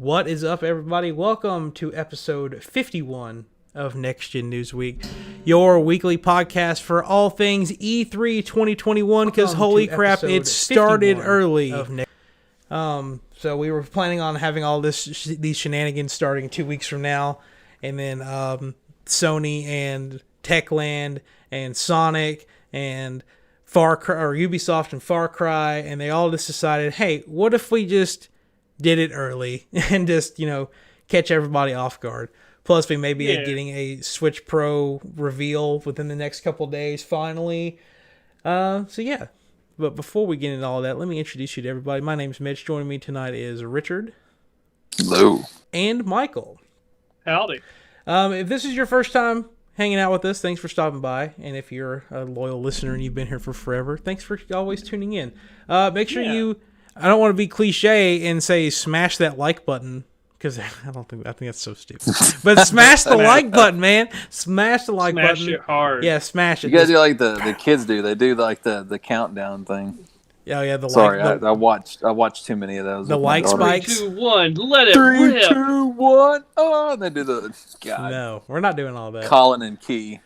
What is up, everybody? Welcome to episode 51 of Next Gen News Week, your weekly podcast for all things E3 2021, because holy crap, it started early. So we were planning on having all these shenanigans starting 2 weeks from now, and then Sony and Techland and Sonic and Far Cry, or Ubisoft and Far Cry, and they all just decided, hey, what if we just did it early and just, catch everybody off guard. Plus, we may be getting a Switch Pro reveal within the next couple days, finally. But before we get into all that, let me introduce you to everybody. My name's Mitch. Joining me tonight is Richard. Hello. And Michael. Howdy. If this is your first time hanging out with us, thanks for stopping by. And if you're a loyal listener and you've been here for forever, thanks for always tuning in. Make sure I don't want to be cliche and say smash that like button, because I think that's so stupid. But smash the like button, man. Smash the like button. Smash it hard. Yeah, smash it. You gotta do like the kids do. They do like the countdown thing. Oh yeah, I watched too many of those. The like spikes. 3, 2, 1, let it 3, rip. 2, 1. Oh, and they do the God. No, we're not doing all that. Colin and Key.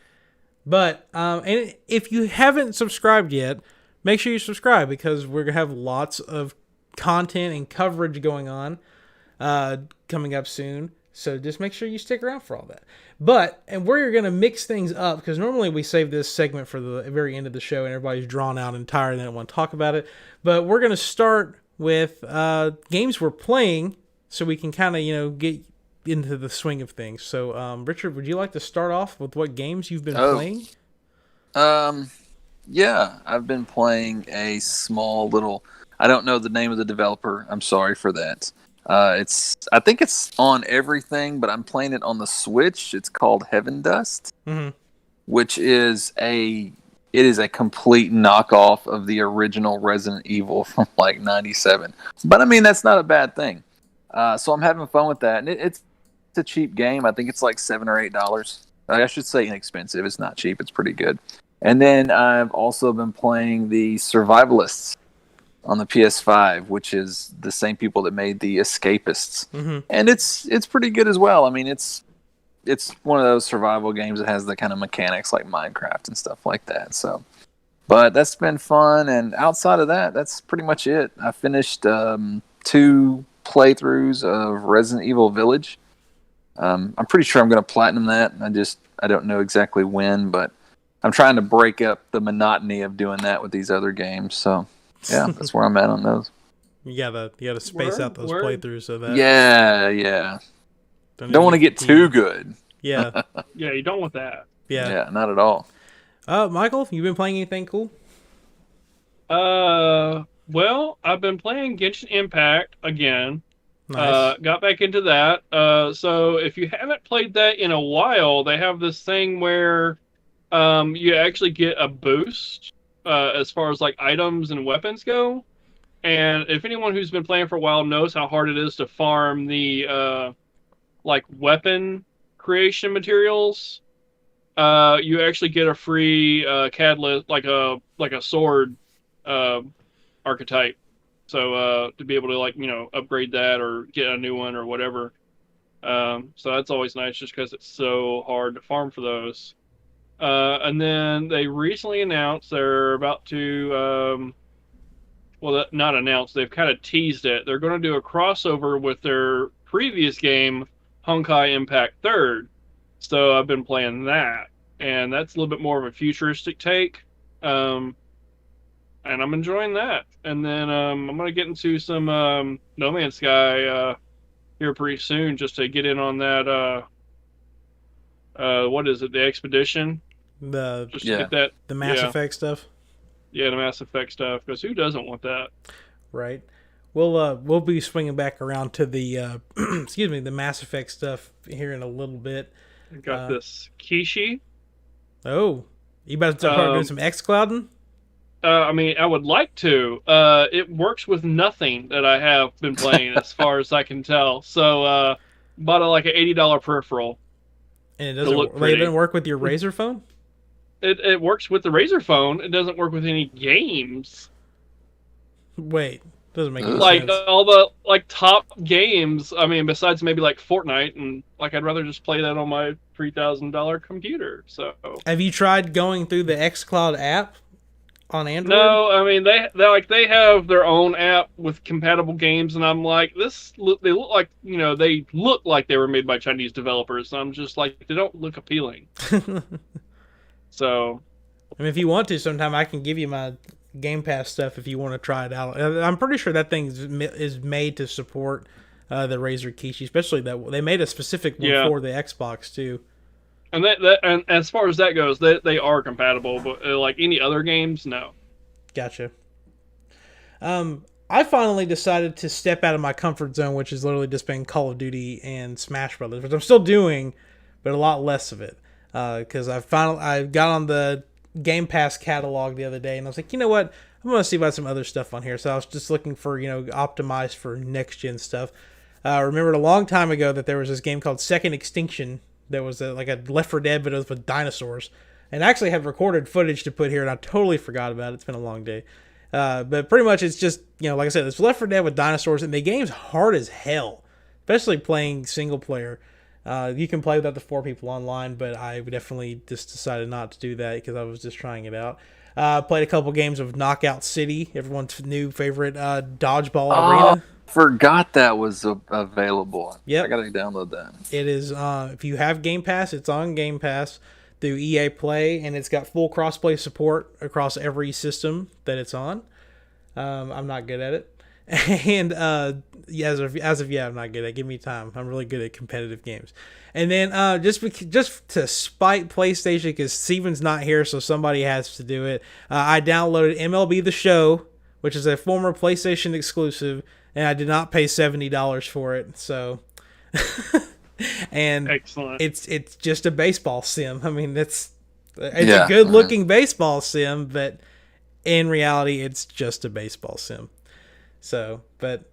But and if you haven't subscribed yet, make sure you subscribe, because we're gonna have lots of content and coverage going on coming up soon. So just make sure you stick around for all that. And we're going to mix things up, because normally we save this segment for the very end of the show and everybody's drawn out and tired and they don't want to talk about it. But we're going to start with games we're playing, so we can kind of, get into the swing of things. So, Richard, would you like to start off with what games you've been playing? Yeah, I've been playing a small little... I don't know the name of the developer. I'm sorry for that. I think it's on everything, but I'm playing it on the Switch. It's called Heaven Dust, which is a complete knockoff of the original Resident Evil from like '97. But I mean, that's not a bad thing. So I'm having fun with that, and it's a cheap game. I think it's like $7 or $8. I should say inexpensive. It's not cheap. It's pretty good. And then I've also been playing the Survivalists on the PS5, which is the same people that made the Escapists, and it's pretty good as well. I mean, it's one of those survival games that has the kind of mechanics like Minecraft and stuff like that. So, but that's been fun, and outside of that, that's pretty much it. I finished 2 playthroughs of Resident Evil Village. I'm pretty sure I'm going to platinum that. I don't know exactly when, but I'm trying to break up the monotony of doing that with these other games. So. Yeah, that's where I'm at on those. You gotta space out those playthroughs so that. Yeah. Don't want to get too good. Yeah. Yeah, you don't want that. Yeah, not at all. Michael, you been playing anything cool? Well, I've been playing Genshin Impact again. Nice. Got back into that. So if you haven't played that in a while, they have this thing where you actually get a boost. As far as like items and weapons go, and if anyone who's been playing for a while knows how hard it is to farm the like weapon creation materials, you actually get a free catalyst, like a sword archetype. So to be able to upgrade that or get a new one or whatever. So that's always nice, just because it's so hard to farm for those. And then they recently announced they're about to, not announced, they've kind of teased it. They're going to do a crossover with their previous game, Honkai Impact 3rd. So I've been playing that, and that's a little bit more of a futuristic take. And I'm enjoying that. And then I'm going to get into some No Man's Sky here pretty soon, just to get in on that, what is it, the Expedition? Get that, the Mass Effect stuff. Yeah, the Mass Effect stuff. Because who doesn't want that? Right. We'll be swinging back around to the the Mass Effect stuff here in a little bit. I got this Kishi. Oh, you about to start doing some xClouding? I mean, I would like to. It works with nothing that I have been playing, as far as I can tell. So, bought an $80 peripheral. And it doesn't work with your Razer phone? It works with the Razer phone. It doesn't work with any games. Wait, Doesn't make any like sense. all the top games. I mean, besides maybe like Fortnite, and I'd rather just play that on my $3,000 computer. So have you tried going through the xCloud app on Android? No, I mean they have their own app with compatible games, and I'm like, they look like they look like they were made by Chinese developers. So I'm just like, they don't look appealing. So, I mean, if you want to, sometime I can give you my Game Pass stuff if you want to try it out. I'm pretty sure that thing is made to support the Razer Kishi, especially that they made a specific one for the Xbox too. And and as far as that goes, they are compatible, but like any other games, no. Gotcha. I finally decided to step out of my comfort zone, which has literally just been Call of Duty and Smash Brothers, which I'm still doing, but a lot less of it. Because I got on the Game Pass catalog the other day, and I was like, you know what? I'm going to see about some other stuff on here. So I was just looking for, optimized for next-gen stuff. I remembered a long time ago that there was this game called Second Extinction that was like a Left 4 Dead, but it was with dinosaurs. And I actually have recorded footage to put here, and I totally forgot about it. It's been a long day. But pretty much it's just, like I said, it's Left 4 Dead with dinosaurs, and the game's hard as hell, especially playing single player. You can play with up to 4 people online, but I definitely just decided not to do that because I was just trying it out. Played a couple games of Knockout City, everyone's new favorite dodgeball arena. Forgot that was available. Yep. I gotta download that. It is, if you have Game Pass, it's on Game Pass through EA Play, and it's got full crossplay support across every system that it's on. I'm not good at it. And as of yet, I'm not good at it. Give me time. I'm really good at competitive games. And then just to spite PlayStation, because Steven's not here, so somebody has to do it. I downloaded MLB The Show, which is a former PlayStation exclusive, and I did not pay $70 for it. So, and excellent. It's just a baseball sim. I mean, it's a good looking baseball sim, but in reality, it's just a baseball sim. So, but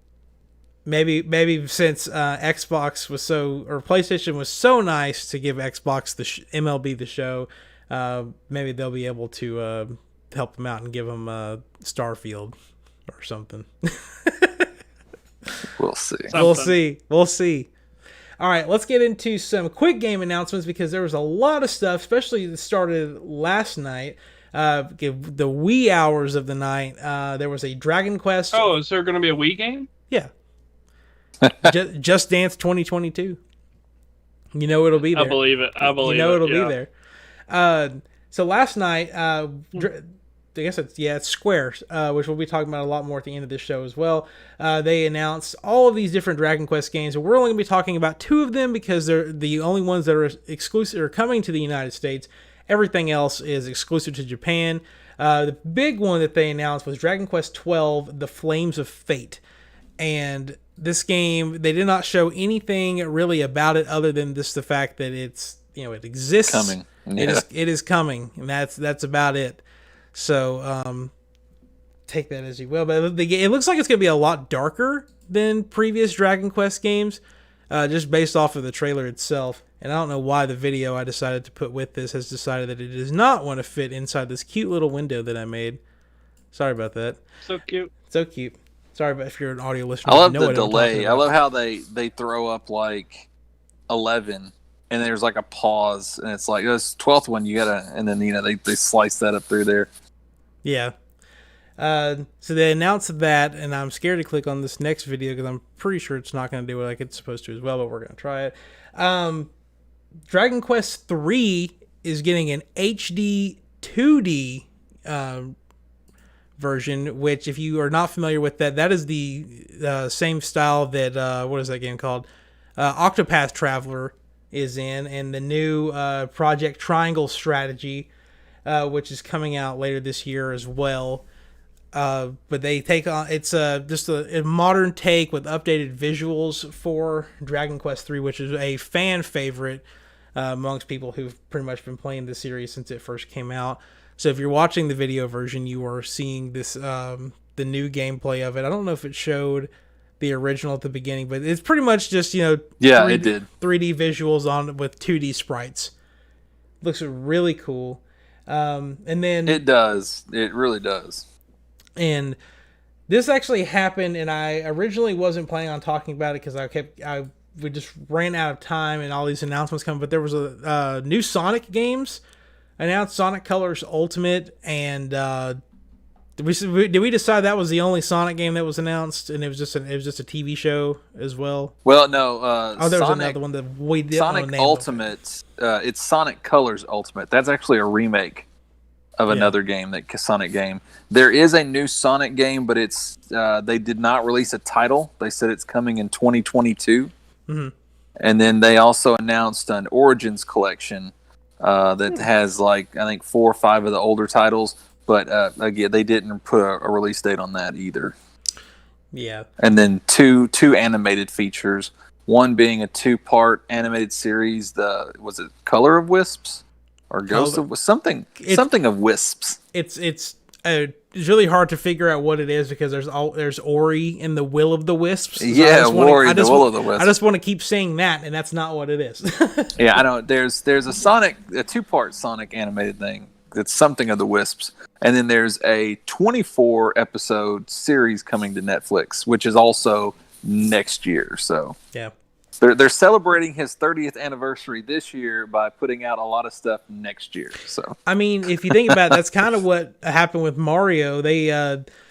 maybe since Xbox was or PlayStation was so nice to give Xbox the MLB The Show, maybe they'll be able to help them out and give them Starfield or something. We'll see. We'll see. All right, let's get into some quick game announcements because there was a lot of stuff, especially that started last night. The wee hours of the night, there was a Dragon Quest. Oh, is there going to be a Wii game? Yeah. Just Dance 2022. You know it'll be there. I believe it. It'll be there. So last night, I guess it's Square, which we'll be talking about a lot more at the end of this show as well. They announced all of these different Dragon Quest games, and we're only going to be talking about 2 of them because they're the only ones that are exclusive or coming to the United States. Everything else is exclusive to Japan. The big one that they announced was Dragon Quest XII: The Flames of Fate. And this game, they did not show anything really about it other than just the fact that it's, it exists. Coming. Yeah. It is coming, and that's about it. So take that as you will. But it looks like it's going to be a lot darker than previous Dragon Quest games, just based off of the trailer itself. And I don't know why the video I decided to put with this has decided that it does not want to fit inside this cute little window that I made. Sorry about that. So cute. Sorry about if you're an audio listener. I love the delay. I love how they throw up like 11 and there's like a pause and it's like this 12th one you gotta, and then they slice that up through there. Yeah. So they announced that, and I'm scared to click on this next video because I'm pretty sure it's not going to do what it's supposed to as well, but we're going to try it. Dragon Quest 3 is getting an HD 2D version, which if you are not familiar with that is the same style that, what is that game called? Octopath Traveler is in, and the new Project Triangle Strategy, which is coming out later this year as well. But they take on, it's just a modern take with updated visuals for Dragon Quest 3, which is a fan favorite amongst people who've pretty much been playing the series since it first came out. So if you're watching the video version, you are seeing this the new gameplay of it. I don't know if it showed the original at the beginning, but it's pretty much just, it did 3D visuals on with 2D sprites. Looks really cool. And then it does. It really does. And This actually happened, and I originally wasn't planning on talking about it because we just ran out of time and all these announcements coming. But there was a new Sonic games announced, Sonic Colors Ultimate, and did we decide that was the only Sonic game that was announced, and it was just a TV show as well? Well, no. There was another one that we didn't know the Sonic name Ultimate. It's Sonic Colors Ultimate. That's actually a remake of another game, that Sonic game. There is a new Sonic game, but it's they did not release a title. They said it's coming in 2022. Mm-hmm. And then they also announced an Origins collection that has I think 4 or 5 of the older titles. But again, they didn't put a release date on that either. Yeah. And then two animated features. One being a 2-part animated series. Was it Color of Wisps or Ghost of something of Wisps? It's really hard to figure out what it is because there's Ori in the Will of the Wisps. So Ori in the Will of the Wisps. I just want to keep saying that, and that's not what it is. Yeah, I know. There's a 2-part Sonic animated thing. It's something of the Wisps. And then there's a 24 episode series coming to Netflix, which is also next year. So yeah, they're celebrating his 30th anniversary this year by putting out a lot of stuff next year. So I mean, if you think about it, that's kind of what happened with Mario. They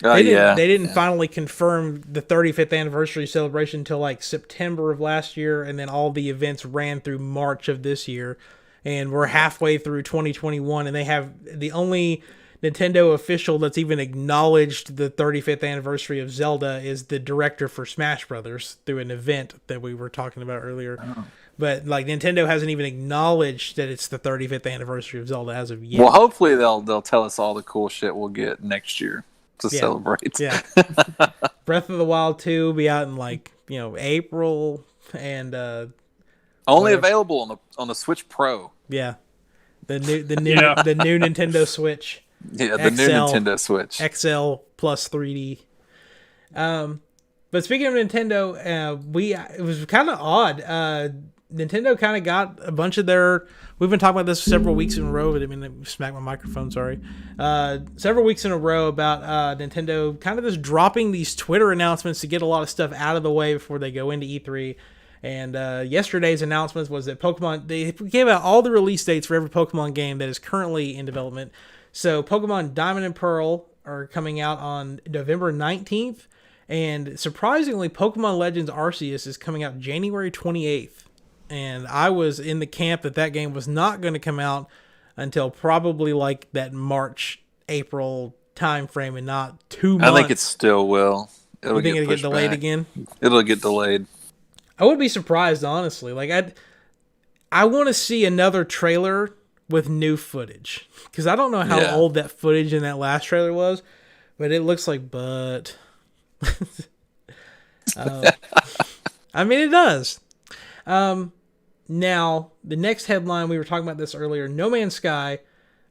didn't finally confirm the 35th anniversary celebration until September of last year, and then all the events ran through March of this year. And we're halfway through 2021, and they have the only Nintendo official that's even acknowledged the 35th anniversary of Zelda is the director for Smash Brothers through an event that we were talking about earlier. Oh. But Nintendo hasn't even acknowledged that it's the 35th anniversary of Zelda as of yet. Well, hopefully they'll tell us all the cool shit we'll get next year to celebrate. Yeah. Breath of the Wild 2 will be out in April, and only available on the Switch Pro. Yeah, the new the new Nintendo Switch. Yeah, the new Nintendo Switch XL plus 3D. But speaking of Nintendo, it was kind of odd. Nintendo kind of got a bunch of their. We've been talking about this several weeks in a row. I mean, smack my microphone. Sorry. Several weeks in a row about Nintendo kind of just dropping these Twitter announcements to get a lot of stuff out of the way before they go into E3. And yesterday's announcement was that they gave out all the release dates for every Pokemon game that is currently in development. So Pokemon Diamond and Pearl are coming out on November 19th. And surprisingly, Pokemon Legends Arceus is coming out January 28th. And I was in the camp that game was not going to come out until probably that March, April time frame, and not 2 months. I think it still will. You think it'll get delayed again? It'll get delayed. I would be surprised, honestly. I want to see another trailer with new footage, because I don't know how old that footage in that last trailer was, but it looks like butt. I mean, it does. Now, the next headline, we were talking about this earlier, No Man's Sky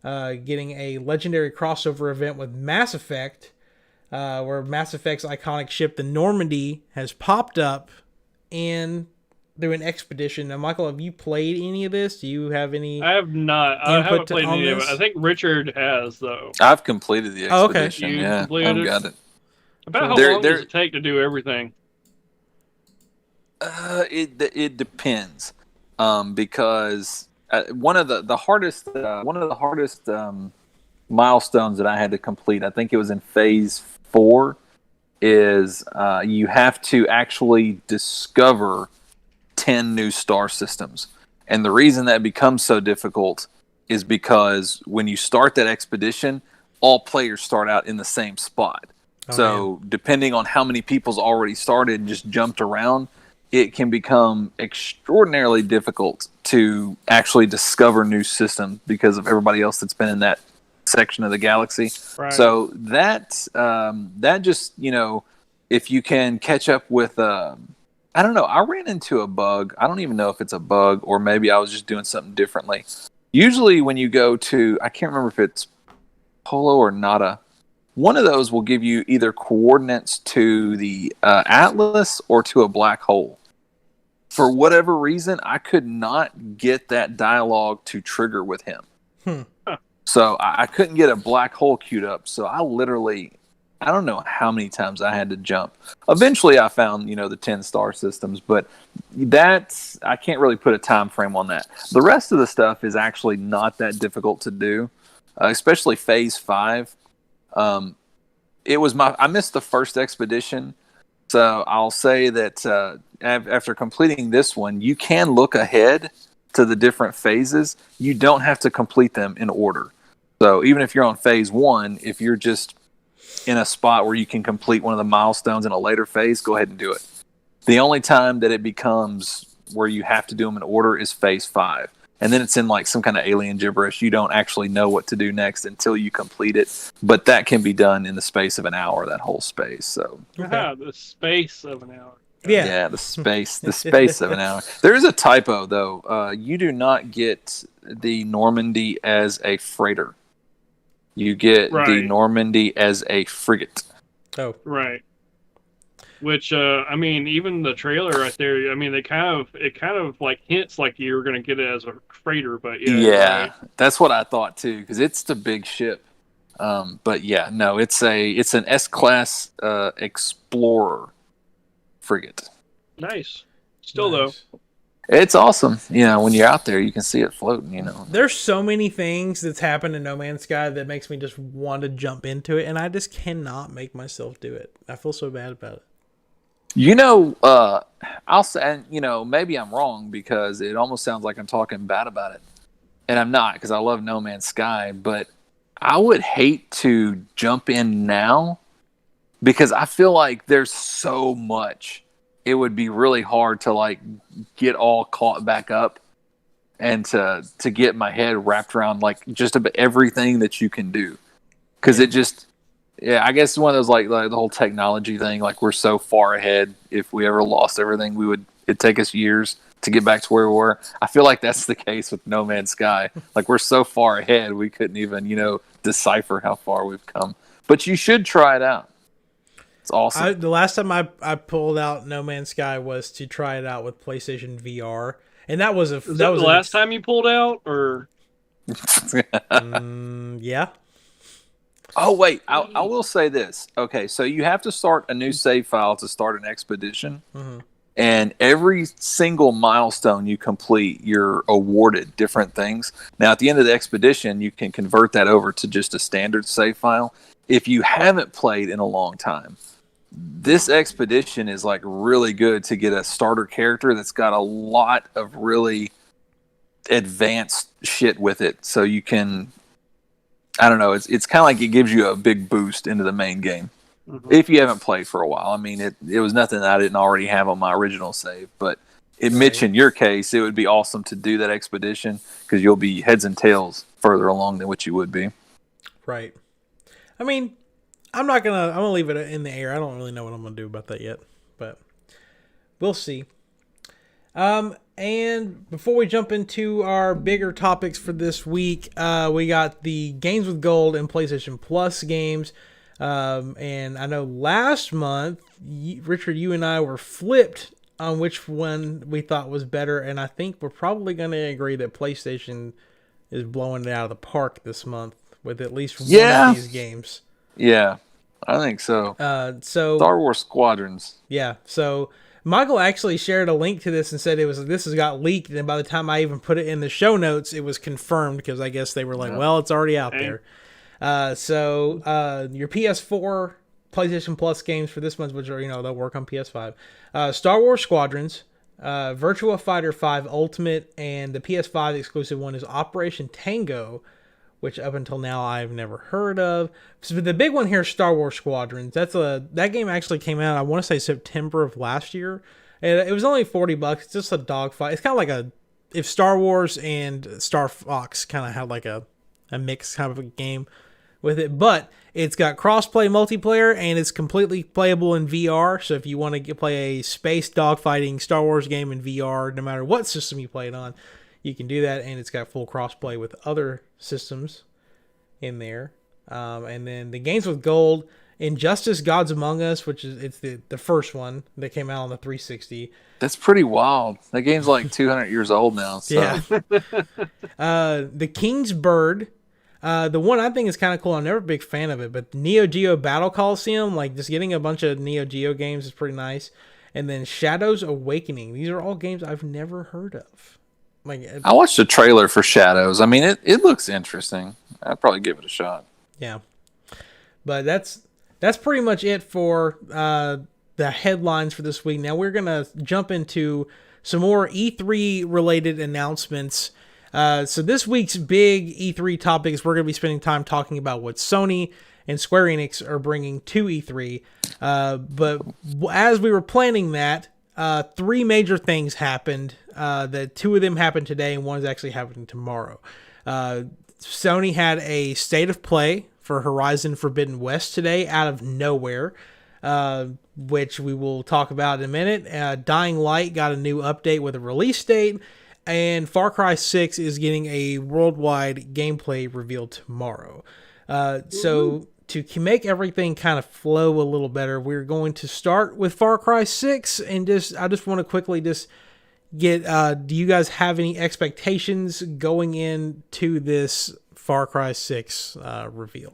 getting a legendary crossover event with Mass Effect, where Mass Effect's iconic ship, the Normandy, has popped up and through an expedition. Now, Michael, have you played any of this? Do you have any? I have not. I haven't played any of it. I think Richard has, though. I've completed the expedition. Okay. Yeah, I've got it. About how long does it take to do everything? It depends, because one of the hardest milestones that I had to complete, I think it was in phase 4, is you have to actually discover 10 new star systems. And the reason that becomes so difficult is because when you start that expedition, all players start out in the same spot. Depending on how many people's already started and just jumped around, it can become extraordinarily difficult to actually discover new systems because of everybody else that's been in that section of the galaxy. Right. So that just, if you can catch up with, I don't know, I ran into a bug. I don't even know if it's a bug or maybe I was just doing something differently. Usually when you go to, I can't remember if it's Polo or Nada, one of those will give you either coordinates to the Atlas or to a black hole. For whatever reason, I could not get that dialogue to trigger with him. So I couldn't get a black hole queued up. So I literally I don't know how many times I had to jump. Eventually, I found the 10-star systems, but I can't really put a time frame on that. The rest of the stuff is actually not that difficult to do, especially Phase 5. I missed the first expedition, so I'll say that after completing this one, you can look ahead to the different phases. You don't have to complete them in order. So even if you're on Phase 1, if you're just in a spot where you can complete one of the milestones in a later phase, go ahead and do it. The only time that it becomes where you have to do them in order is Phase 5. And then it's in like some kind of alien gibberish. You don't actually know what to do next until you complete it. But that can be done in the space of an hour, that whole space. So the space of an hour. Yeah, the space of an hour. There is a typo, though. You do not get the Normandy as a freighter. You get the Normandy as a frigate. Oh, right. Which I mean, even the trailer right there. I mean, it kind of like hints like you're going to get it as a freighter, but yeah, that's what I thought too, because it's the big ship. But yeah, no, it's an S-class Explorer frigate. Nice. Still though. It's awesome. When you're out there, you can see it floating, There's so many things that's happened in No Man's Sky that makes me just want to jump into it, and I just cannot make myself do it. I feel so bad about it. I'll say, and, maybe I'm wrong because it almost sounds like I'm talking bad about it. And I'm not, because I love No Man's Sky, but I would hate to jump in now because I feel like there's so much. It would be really hard to like get all caught back up and to get my head wrapped around like just about everything that you can do. Because it just, I guess it's one of those like the whole technology thing. Like we're so far ahead. If we ever lost everything, it'd take us years to get back to where we were. I feel like that's the case with No Man's Sky. Like we're so far ahead, we couldn't even decipher how far we've come. But you should try it out. It's awesome. The last time I pulled out No Man's Sky was to try it out with PlayStation VR, and that was the last time you pulled out, or yeah. Oh wait, I will say this. Okay, so you have to start a new save file to start an expedition, and every single milestone you complete, you're awarded different things. Now, at the end of the expedition, you can convert that over to just a standard save file. If you haven't played in a long time, this expedition is like really good to get a starter character that's got a lot of really advanced shit with it. So you can, I don't know, it's kind of like it gives you a big boost into the main game. If you haven't played for a while. I mean, it was nothing that I didn't already have on my original save, but Mitch, in your case, it would be awesome to do that expedition because you'll be heads and tails further along than what you would be. Right. I mean, I'm gonna leave it in the air. I don't really know what I'm gonna do about that yet, but we'll see. And before we jump into our bigger topics for this week, we got the Games with Gold and PlayStation Plus games. And I know last month, Richard, you and I were flipped on which one we thought was better, and I think we're probably going to agree that PlayStation is blowing it out of the park this month with at least one of these games. Yeah, I think so. So Star Wars Squadrons. Yeah, so Michael actually shared a link to this and said this has got leaked, and by the time I even put it in the show notes, it was confirmed because I guess they were like, well, it's already out there. So your PS4, PlayStation Plus games for this month, which are, they'll work on PS5. Star Wars Squadrons, Virtua Fighter 5 Ultimate, and the PS5 exclusive one is Operation Tango, which up until now I've never heard of. So the big one here is Star Wars Squadrons. That game actually came out, I want to say September of last year. And it was only $40. It's just a dogfight. It's kind of like if Star Wars and Star Fox kind of had like a mixed kind of a game with it, but it's got cross-play multiplayer and it's completely playable in VR. So if you want to play a space dogfighting Star Wars game in VR, no matter what system you play it on, you can do that, and it's got full cross-play with other systems in there. And then the Games with Gold, Injustice: Gods Among Us, which is the first one that came out on the 360. That's pretty wild. That game's like 200 years old now. So. Yeah. The King's Bird. The one I think is kind of cool, I'm never a big fan of it, but Neo Geo Battle Coliseum, like just getting a bunch of Neo Geo games is pretty nice. And then Shadows Awakening. These are all games I've never heard of. Like, I watched a trailer for Shadows. I mean, it looks interesting. I'd probably give it a shot. Yeah. But that's pretty much it for the headlines for this week. Now we're going to jump into some more E3 related announcements. So this week's big E3 topics, we're going to be spending time talking about what Sony and Square Enix are bringing to E3. But as we were planning that, three major things happened. That two of them happened today, and one is actually happening tomorrow. Sony had a state of play for Horizon Forbidden West today out of nowhere, which we will talk about in a minute. Dying Light got a new update with a release date, and Far Cry 6 is getting a worldwide gameplay reveal tomorrow. So to make everything kind of flow a little better, we're going to start with Far Cry 6, and I just want to quickly just get, do you guys have any expectations going into this Far Cry 6 reveal?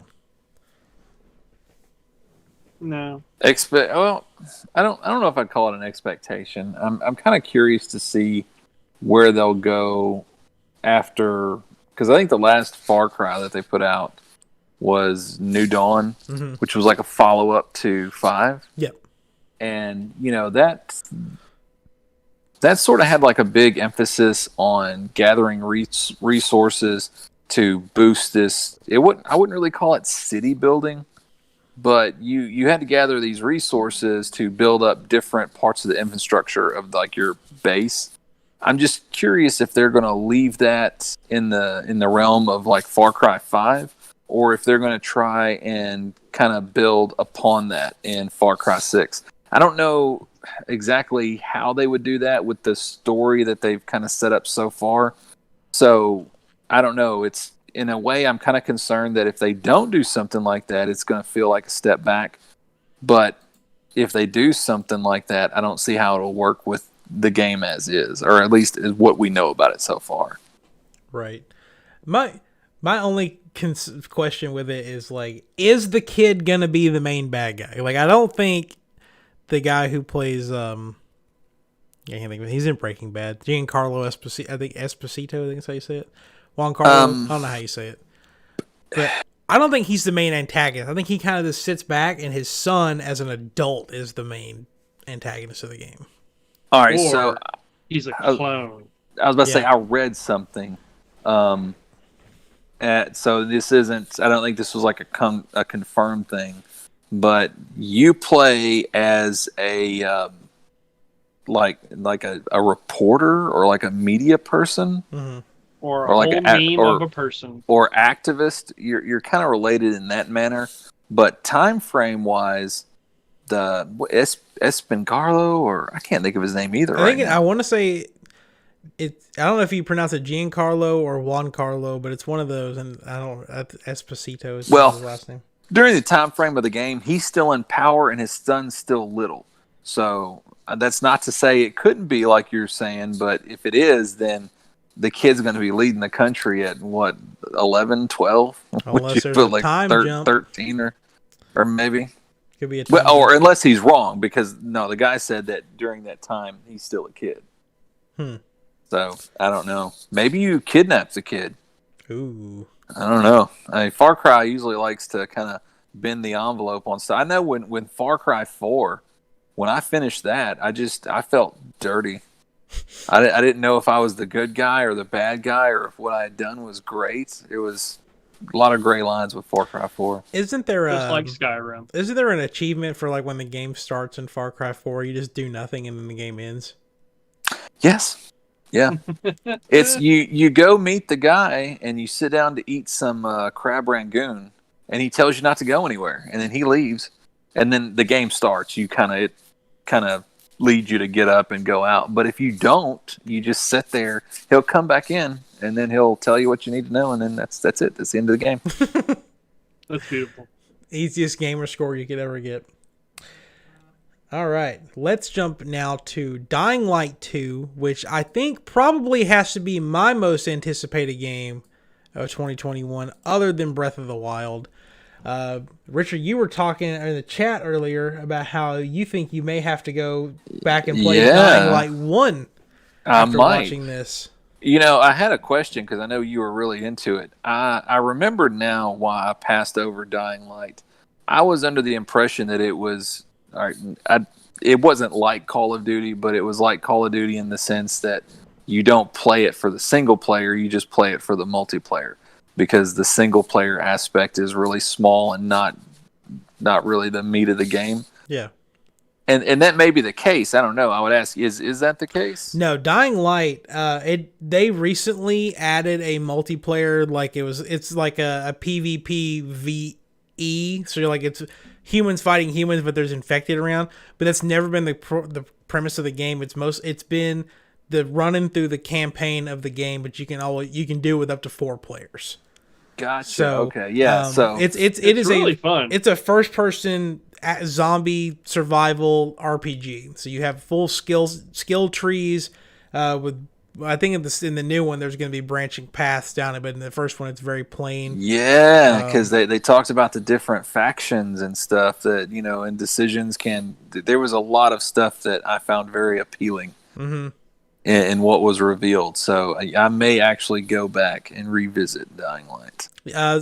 No. Well, I don't know if I'd call it an expectation. I'm kind of curious to see where they'll go after, because I think the last Far Cry that they put out was New Dawn, which was like a follow-up to 5. Yep. And, you know, that sort of had like a big emphasis on gathering resources to boost this. I wouldn't really call it city building, but you had to gather these resources to build up different parts of the infrastructure of like your base. I'm just curious if they're going to leave that in the realm of like Far Cry 5, or if they're going to try and kind of build upon that in Far Cry 6. I don't know exactly how they would do that with the story that they've kind of set up so far. So I don't know. It's, in a way, I'm kind of concerned that if they don't do something like that, it's going to feel like a step back. But if they do something like that, I don't see how it'll work with the game as is, or at least is what we know about it so far. Right. My only question with it is, like, is the kid going to be the main bad guy? Like, I don't think the guy who plays, I can't think of it. He's in Breaking Bad. Giancarlo Esposito, I think that's how you say it. Juan Carlo, I don't know how you say it. But I don't think he's the main antagonist. I think he kind of just sits back, and his son, as an adult, is the main antagonist of the game. All right, Or so he's a clone. I was about to say, I read something. So this isn't, I don't think this was like a confirmed thing, but you play as a like a reporter or like a media person, or like a meme of a person, or activist. You're kind of related in that manner, but time frame wise, the Espingarlo, or I can't think of his name either. I want to say it. I don't know if you pronounce it Giancarlo or Juan Carlo, but it's one of those, and I don't. Esposito is his last name. During the time frame of the game, he's still in power, and his son's still little. So that's not to say it couldn't be like you're saying, but if it is, then the kid's going to be leading the country at what, 11, 12? Unless there's a like time jump. 13 or maybe. Could be a time or unless he's wrong, because no, the guy said that during that time he's still a kid. So I don't know. Maybe you kidnapped the kid. Ooh. I don't know. I mean, Far Cry usually likes to kind of bend the envelope on stuff. I know when Far Cry 4, when I finished that, I felt dirty. I didn't know if I was the good guy or the bad guy, or if what I had done was great. It was a lot of gray lines with Far Cry 4. Isn't there just like Skyrim? Isn't there an achievement for like when the game starts in Far Cry 4, you just do nothing and then the game ends? Yes. Yeah. It's you go meet the guy and you sit down to eat some crab rangoon, and he tells you not to go anywhere, and then he leaves, and then the game starts. It kind of leads you to get up and go out. But if you don't, you just sit there. He'll come back in, and then he'll tell you what you need to know, and then that's it. That's the end of the game. That's beautiful. Easiest gamer score you could ever get. All right, let's jump now to Dying Light 2, which I think probably has to be my most anticipated game of 2021 other than Breath of the Wild. Richard, you were talking in the chat earlier about how you think you may have to go back and play Dying Light 1 after watching this. I had a question because I know you were really into it. I remember now why I passed over Dying Light. I was under the impression that it was it wasn't like Call of Duty, but it was like Call of Duty in the sense that you don't play it for the single player, you just play it for the multiplayer, because the single player aspect is really small and not really the meat of the game. Yeah. And that may be the case. I don't know. I would ask, is that the case? No, Dying Light, they recently added a multiplayer, it's like a PvP VE. So you're like, it's humans fighting humans, but there's infected around. But that's never been the premise of the game. It's been the running through the campaign of the game, but you can do it with up to 4 players. Gotcha. So, okay. Yeah. So it is really fun. It's a first person zombie survival RPG. So you have full skill trees with, I think in the new one there's going to be branching paths down it, but in the first one it's very plain. Yeah, because they talked about the different factions and stuff that, and decisions there was a lot of stuff that I found very appealing in what was revealed. So I may actually go back and revisit Dying Light.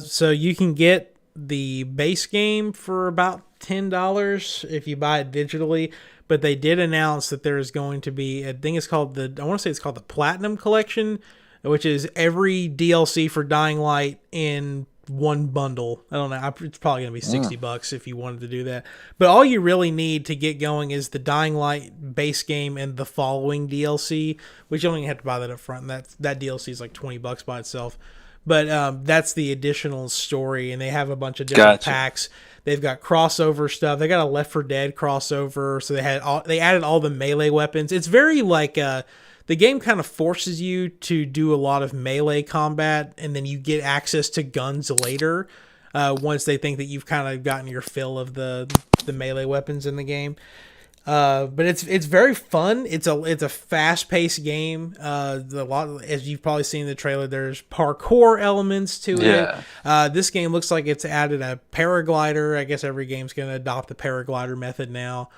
So you can get the base game for about $10 if you buy it digitally, but they did announce that there is going to be, I want to say it's called the Platinum Collection, which is every DLC for Dying Light in one bundle. I don't know, it's probably going to be $60 if you wanted to do that. But all you really need to get going is the Dying Light base game and the following DLC, which you only have to buy that up front. And that DLC is like $20 by itself. But that's the additional story, and they have a bunch of different packs. They've got crossover stuff. They got a Left 4 Dead crossover, so they added all the melee weapons. It's very like the game kind of forces you to do a lot of melee combat, and then you get access to guns later once they think that you've kind of gotten your fill of the melee weapons in the game. But it's very fun. It's a fast paced game. As you've probably seen in the trailer, there's parkour elements to it. This game looks like it's added a paraglider. I guess every game's going to adopt the paraglider method now.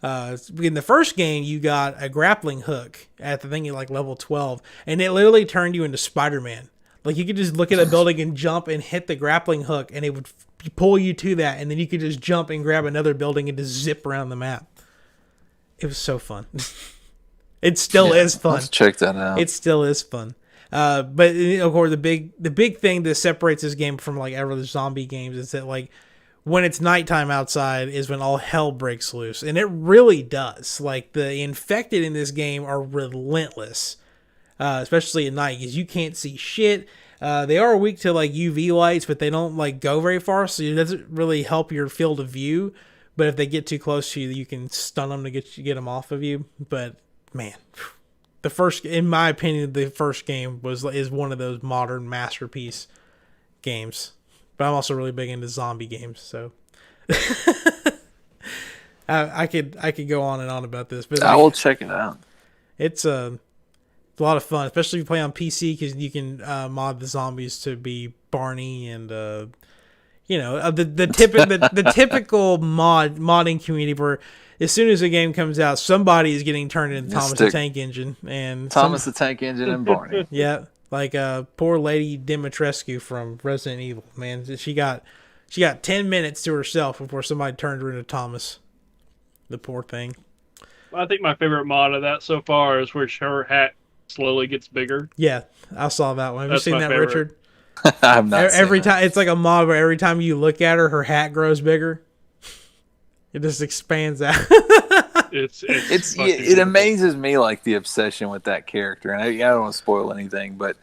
In the first game, you got a grappling hook at the thing at like level 12, and it literally turned you into Spider-Man. Like you could just look at a building and jump and hit the grappling hook, and it would pull you to that, and then you could just jump and grab another building and just zip around the map. It was so fun. It still is fun. Let's check that out. It still is fun. But of course, the big thing that separates this game from like ever the zombie games is that like when it's nighttime outside is when all hell breaks loose, and it really does. Like the infected in this game are relentless, especially at night because you can't see shit. They are weak to like UV lights, but they don't like go very far, so it doesn't really help your field of view. But if they get too close to you, you can stun them to get them off of you. But man, in my opinion, the first game is one of those modern masterpiece games. But I'm also really big into zombie games, so I could go on and on about this. But I will check it out. It's a lot of fun, especially if you play on PC because you can mod the zombies to be Barney and. The typical modding community where as soon as a game comes out, somebody is getting turned into Thomas the Tank Engine and Thomas the Tank Engine and Barney. Yeah, like poor Lady Dimitrescu from Resident Evil. Man, she got 10 minutes to herself before somebody turned her into Thomas. The poor thing. I think my favorite mod of that so far is where her hat slowly gets bigger. Yeah, I saw that one. Have you seen that, favorite. Richard? I have not. Every time it's like a mod where every time you look at her hat grows bigger. It just expands out. It amazes me like the obsession with that character, and I don't want to spoil anything, but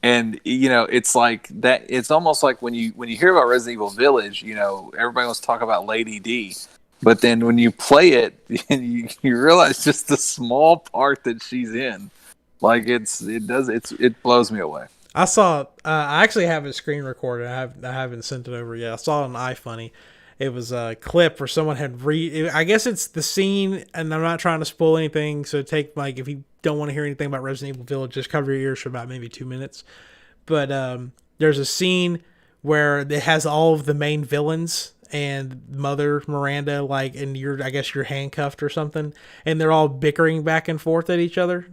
it's like that. It's almost like when you hear about Resident Evil Village, everybody wants to talk about Lady D, but then when you play it, you realize just the small part that she's in. Like it blows me away. I saw. I actually have a screen recorded. I haven't sent it over yet. I saw it on iFunny. It was a clip where someone had I guess it's the scene, and I'm not trying to spoil anything. So take like if you don't want to hear anything about Resident Evil Village, just cover your ears for about maybe 2 minutes. But there's a scene where it has all of the main villains and Mother Miranda, like, and I guess you're handcuffed or something, and they're all bickering back and forth at each other.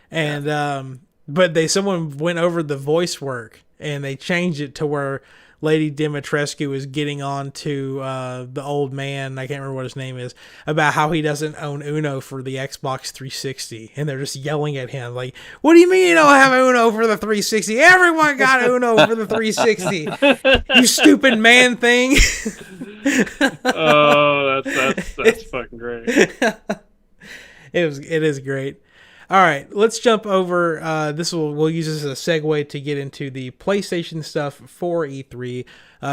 And, but someone went over the voice work and they changed it to where Lady Dimitrescu is getting on to the old man, I can't remember what his name is, about how he doesn't own Uno for the Xbox 360. And they're just yelling at him like, what do you mean you don't have Uno for the 360? Everyone got Uno for the 360. You stupid man thing. Oh, that's fucking great. It is great. All right, let's jump over. We'll use this as a segue to get into the PlayStation stuff for E3.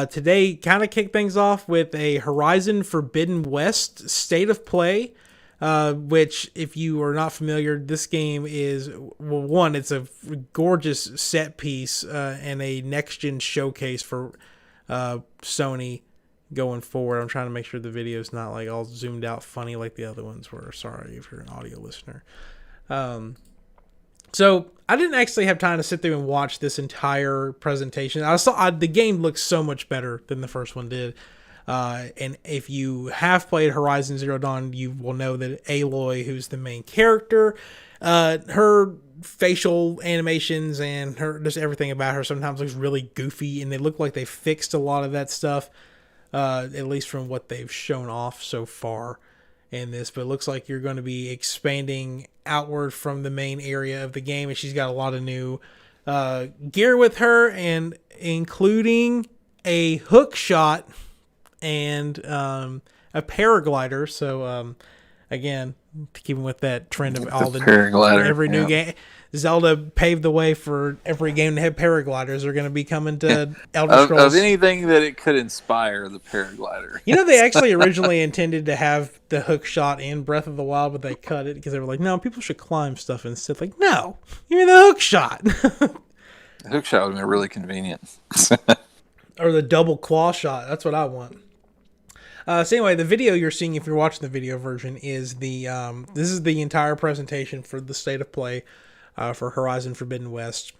Today, kind of kick things off with a Horizon Forbidden West state of play, which, if you are not familiar, this game is, well, one, it's a gorgeous set piece and a next-gen showcase for Sony going forward. I'm trying to make sure the video is not like all zoomed out funny like the other ones were. Sorry if you're an audio listener. So I didn't actually have time to sit through and watch this entire presentation. The game looks so much better than the first one did. And if you have played Horizon Zero Dawn, you will know that Aloy, who's the main character, her facial animations and just everything about her sometimes looks really goofy, and they look like they fixed a lot of that stuff, at least from what they've shown off so far in this. But it looks like you're going to be expanding outward from the main area of the game, and she's got a lot of new gear with her, and including a hook shot and a paraglider. So again, keeping with that trend of all the paraglider, every new game, Zelda paved the way for every game to have paragliders. Are going to be coming to Elder Scrolls. Of anything that it could inspire, the paraglider. You know, they actually originally intended to have the hook shot in Breath of the Wild, but they cut it because they were like, no, people should climb stuff instead. Like, no, give me the hook shot. The hook shot would be really convenient. Or the double claw shot. That's what I want. So anyway, the video you're seeing, if you're watching the video version, is this is the entire presentation for the state of play for Horizon Forbidden West.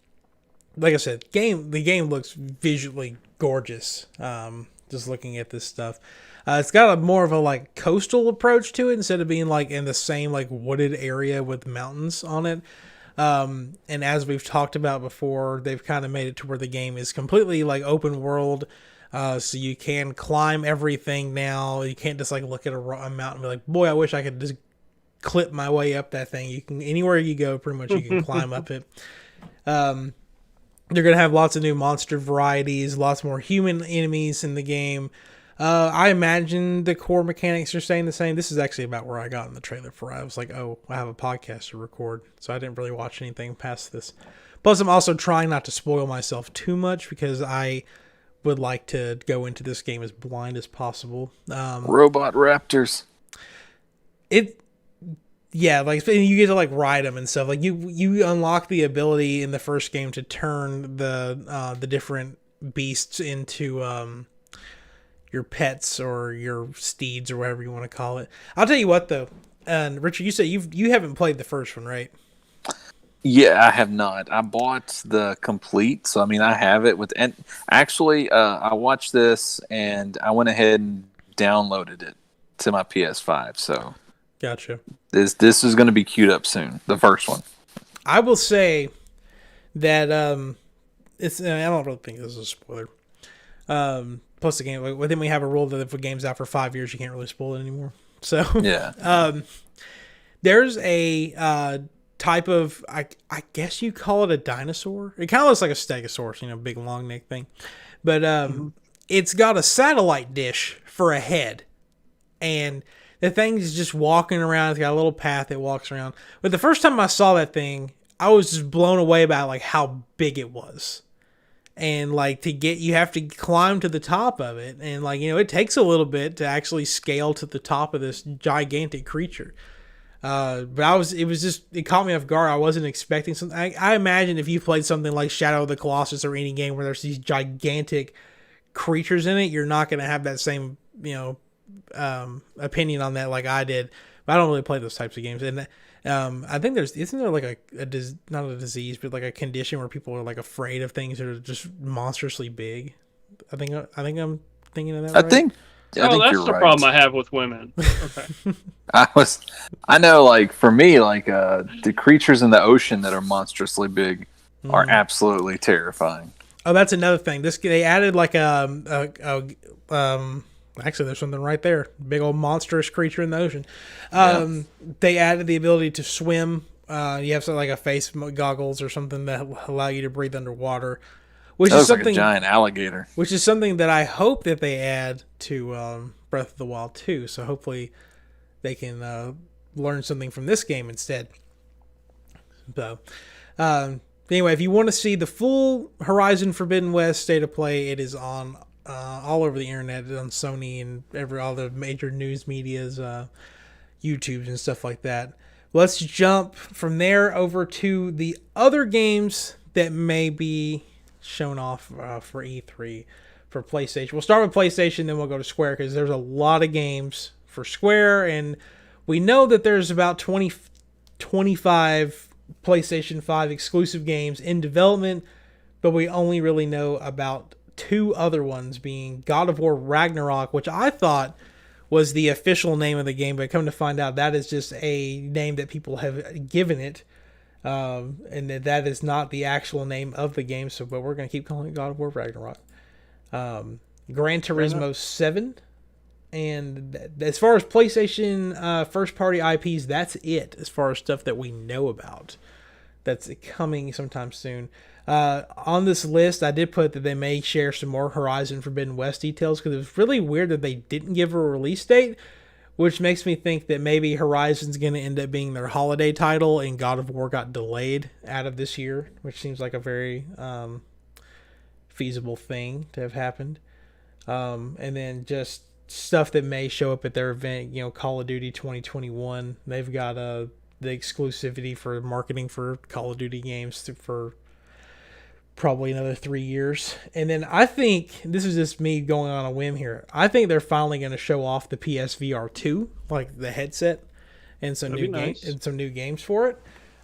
Like I said, the game looks visually gorgeous. Just looking at this stuff, it's got more of a like coastal approach to it instead of being like in the same like wooded area with mountains on it. And as we've talked about before, they've kind of made it to where the game is completely like open world. So you can climb everything now. You can't just like look at a mountain and be like, boy, I wish I could just clip my way up that thing. You can, anywhere you go, pretty much you can climb up it. They're going to have lots of new monster varieties, lots more human enemies in the game. I imagine the core mechanics are staying the same. This is actually about where I got in the trailer for. I was like, oh, I have a podcast to record, so I didn't really watch anything past this. Plus, I'm also trying not to spoil myself too much because I would like to go into this game as blind as possible. Robot raptors. Yeah, like you get to like ride them and stuff. Like you unlock the ability in the first game to turn the different beasts into your pets or your steeds or whatever you want to call it. I'll tell you what though, and Richard, you said you haven't played the first one, right? Yeah, I have not. I bought the complete, so I mean I have it with. And actually, I watched this and I went ahead and downloaded it to my PS5. So gotcha. This is going to be queued up soon. The first one. I will say that it's. I don't really think this is a spoiler. Plus the game, then we have a rule that if a game's out for 5 years, you can't really spoil it anymore. So yeah, there's a type of I guess you call it a dinosaur. It kind of looks like a stegosaurus, big long neck thing, but it's got a satellite dish for a head, and the thing is just walking around. It's got a little path it walks around. But the first time I saw that thing, I was just blown away by like how big it was. And like you have to climb to the top of it. And like, it takes a little bit to actually scale to the top of this gigantic creature. But it caught me off guard. I wasn't expecting something. I imagine if you played something like Shadow of the Colossus or any game where there's these gigantic creatures in it, you're not going to have that same, opinion on that like I did. But I don't really play those types of games. And I think isn't there like not a disease, but like a condition where people are like afraid of things that are just monstrously big. I think I'm thinking of that. I right? think that's you're the right. problem I have with women. Okay. I know, like for me, like the creatures in the ocean that are monstrously big are absolutely terrifying. Oh, that's another thing. They added like actually there's something right there. Big old monstrous creature in the ocean. They added the ability to swim. You have something like a face goggles or something that allow you to breathe underwater, which is something like a giant alligator. Which is something that I hope that they add to Breath of the Wild 2. So hopefully they can learn something from this game instead. So. Anyway, if you want to see the full Horizon Forbidden West state of play, it is on all over the internet, on Sony and all the major news media's YouTubes and stuff like that. Let's jump from there over to the other games that may be shown off for E3 for PlayStation. We'll start with PlayStation, then we'll go to Square, because there's a lot of games for Square, and we know that there's about 25 PlayStation 5 exclusive games in development, but we only really know about 2 other ones, being God of War Ragnarok, which I thought was the official name of the game, but come to find out that is just a name that people have given it, and that is not the actual name of the game, but we're going to keep calling it God of War Ragnarok. Gran Turismo 7, and as far as PlayStation first-party IPs, that's it as far as stuff that we know about that's coming sometime soon. On this list, I did put that they may share some more Horizon Forbidden West details, because it was really weird that they didn't give a release date, which makes me think that maybe Horizon's going to end up being their holiday title, and God of War got delayed out of this year, which seems like a very feasible thing to have happened. And then just stuff that may show up at their event, Call of Duty 2021. They've got the exclusivity for marketing for Call of Duty games for probably another 3 years. And then I think, this is just me going on a whim here, I think they're finally going to show off the PSVR 2, like the headset, and some new games for it.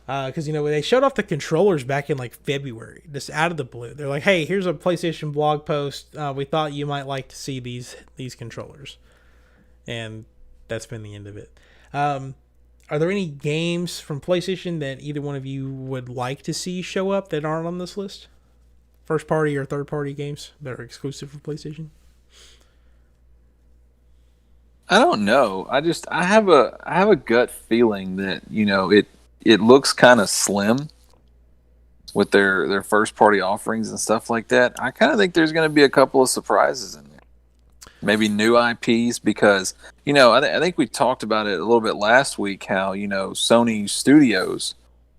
Because they showed off the controllers back in like February, just out of the blue. They're like, "Hey, here's a PlayStation blog post. We thought you might like to see these controllers," and that's been the end of it. Are there any games from PlayStation that either one of you would like to see show up that aren't on this list? First party or third party games that are exclusive for PlayStation? I don't know. I have a gut feeling that it looks kind of slim with their first party offerings and stuff like that. I kind of think there's going to be a couple of surprises in there. Maybe new IPs, because I think we talked about it a little bit last week, how Sony Studios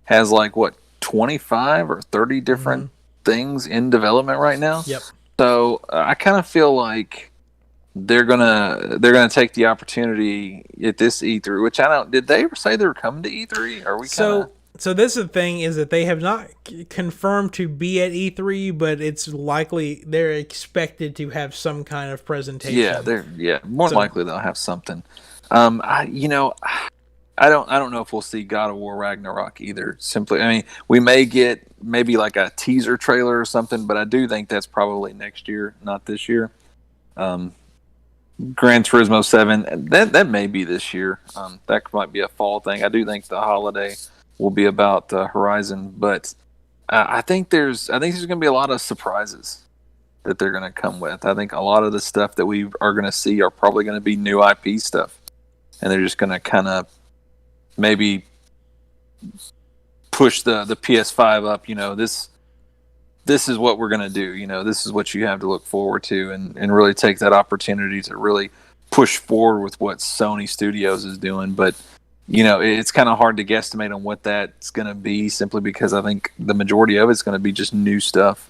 has like 25 or 30 different things in development right now. Yep. So I kind of feel like they're gonna take the opportunity at this E3, which did they ever say they were coming to E3? Are we So this is the thing, is that they have not confirmed to be at E3, but it's likely they're expected to have some kind of presentation. Yeah, more likely they'll have something. I don't know if we'll see God of War Ragnarok either. Simply, I mean, we may get maybe like a teaser trailer or something, but I do think that's probably next year, not this year. Gran Turismo 7, that may be this year. That might be a fall thing. I do think the holiday will be about Horizon, but I think there's going to be a lot of surprises that they're going to come with. I think a lot of the stuff that we are going to see are probably going to be new IP stuff, and they're just going to kind of maybe push the PS5 up. This is what we're going to do. This is what you have to look forward to, and really take that opportunity to really push forward with what Sony Studios is doing. But it's kind of hard to guesstimate on what that's going to be, simply because I think the majority of it's going to be just new stuff.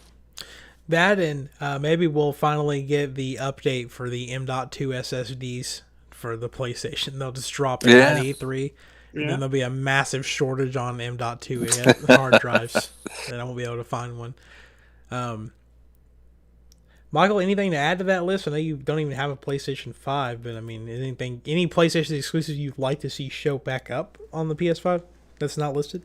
That, and maybe we'll finally get the update for the M.2 SSDs for the PlayStation. They'll just drop it at E3, and then there'll be a massive shortage on M.2 hard drives, and I won't be able to find one. Michael, anything to add to that list? I know you don't even have a PlayStation 5, but I mean, any PlayStation exclusives you'd like to see show back up on the PS5? that's not listed?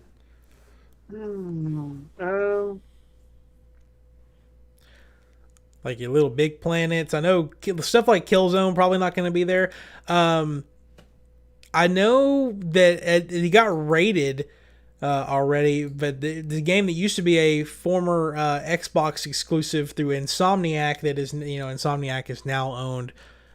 Like your little big planets. I know stuff like Killzone probably not going to be there. I know that it got rated already, but the game that used to be a former Xbox exclusive through Insomniac, that is, Insomniac is now owned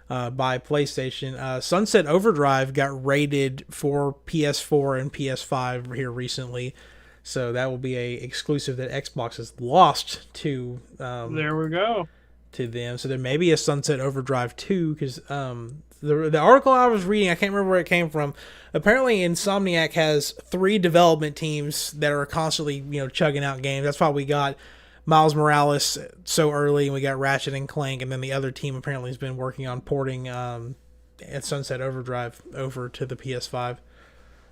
by PlayStation. Sunset Overdrive got rated for PS4 and PS5 here recently, so that will be a exclusive that Xbox has lost to. There we go. To them, so there may be a Sunset Overdrive 2, because the article I was reading, I can't remember where it came from. Apparently, Insomniac has 3 development teams that are constantly, chugging out games. That's why we got Miles Morales so early, and we got Ratchet and Clank, and then the other team apparently has been working on porting Sunset Overdrive over to the PS5.